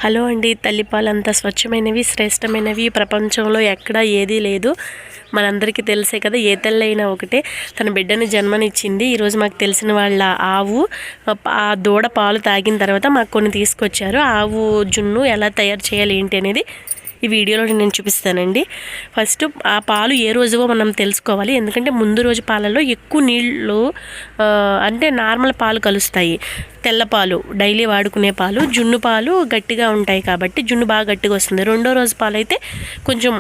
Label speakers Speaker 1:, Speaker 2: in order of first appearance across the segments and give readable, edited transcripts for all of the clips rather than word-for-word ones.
Speaker 1: Hello అండి. తల్లిపాలు అంత స్వచ్ఛమైనవి, శ్రేష్టమైనవి ప్రపంచంలో ఎక్కడా ఏదీ లేదు. మనందరికీ తెలిసే కదా, ఏ తల్లైనా ఒకటే. తన బిడ్డని జన్మనిచ్చింది. ఈరోజు మాకు తెలిసిన వాళ్ళ ఆవు ఆ దూడ పాలు తాగిన తర్వాత మాకు కొన్ని తీసుకొచ్చారు. ఆవు జున్ను ఎలా తయారు చేయాలి ఏంటి అనేది ఈ వీడియోలో నేను చూపిస్తానండి. ఫస్ట్ ఆ పాలు ఏ రోజువో మనం తెలుసుకోవాలి. ఎందుకంటే ముందు రోజు పాలలో ఎక్కువ నీళ్ళు అంటే నార్మల్ పాలు కలుస్తాయి. తెల్ల పాలు డైలీ వాడుకునే పాలు, జున్ను పాలు గట్టిగా ఉంటాయి కాబట్టి జున్ను బాగా గట్టిగా వస్తుంది. రెండో రోజు పాలు అయితే కొంచెం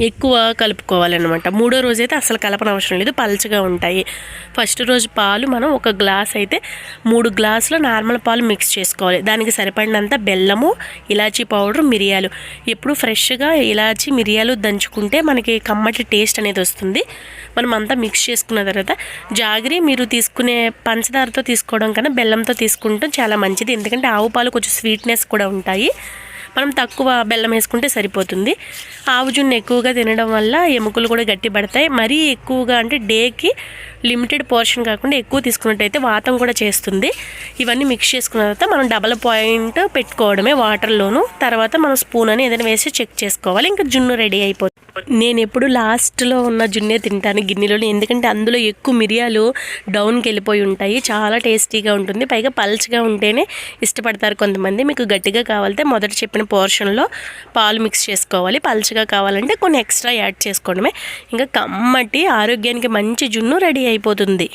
Speaker 1: ఎక్కువ కలుపుకోవాలన్నమాట. మూడో రోజు అయితే అసలు కలపన అవసరం లేదు, పల్చగా ఉంటాయి. ఫస్ట్ రోజు పాలు మనం ఒక గ్లాస్ అయితే 3 గ్లాసుల నార్మల్ పాలు మిక్స్ చేసుకోవాలి. దానికి సరిపడినంత బెల్లము, ఇలాచీ పౌడర్, మిరియాలు. ఎప్పుడు ఫ్రెష్గా ఇలాచీ మిరియాలు దంచుకుంటే మనకి కమ్మటి టేస్ట్ అనేది వస్తుంది. మనం అంతా మిక్స్ చేసుకున్న తర్వాత జాగరి మీరు తీసుకునే పంచదారతో తీసుకోవడం కన్నా బెల్లంతో తీసుకుంటాం చాలా మంచిది. ఎందుకంటే ఆవు పాలు కొంచెం స్వీట్నెస్ కూడా ఉంటాయి. మనం తక్కువ బెల్లం వేసుకుంటే సరిపోతుంది. ఆవు జున్ను ఎక్కువగా తినడం వల్ల ఎముకలు కూడా గట్టిపడతాయి. మరీ ఎక్కువగా అంటే డేకి లిమిటెడ్ పోర్షన్ కాకుండా ఎక్కువ తీసుకున్నట్టయితే వాతం కూడా చేస్తుంది. ఇవన్నీ మిక్స్ చేసుకున్న తర్వాత మనం డబల్ పాయింట్ పెట్టుకోవడమే వాటర్లోను. తర్వాత మనం స్పూన్ అని ఏదైనా వేసి చెక్ చేసుకోవాలి. ఇంకా జున్ను రెడీ అయిపోతుంది. నేను ఎప్పుడు లాస్ట్లో ఉన్న జున్నే తింటాను గిన్నెలో, ఎందుకంటే అందులో ఎక్కువ మిరియాలు డౌన్కి వెళ్ళిపోయి ఉంటాయి. చాలా టేస్టీగా ఉంటుంది. పైగా పల్చగా ఉంటేనే ఇష్టపడతారు కొంతమంది. మీకు గట్టిగా కావాలంటే మొదట చెప్పిన పోర్షన్లో పాలు మిక్స్ చేసుకోవాలి. పల్చగా కావాలంటే కొన్ని ఎక్స్ట్రా యాడ్ చేసుకోవడమే. ఇంకా కమ్మటి ఆరోగ్యానికి మంచి జున్ను రెడీ అయిపోతుంది.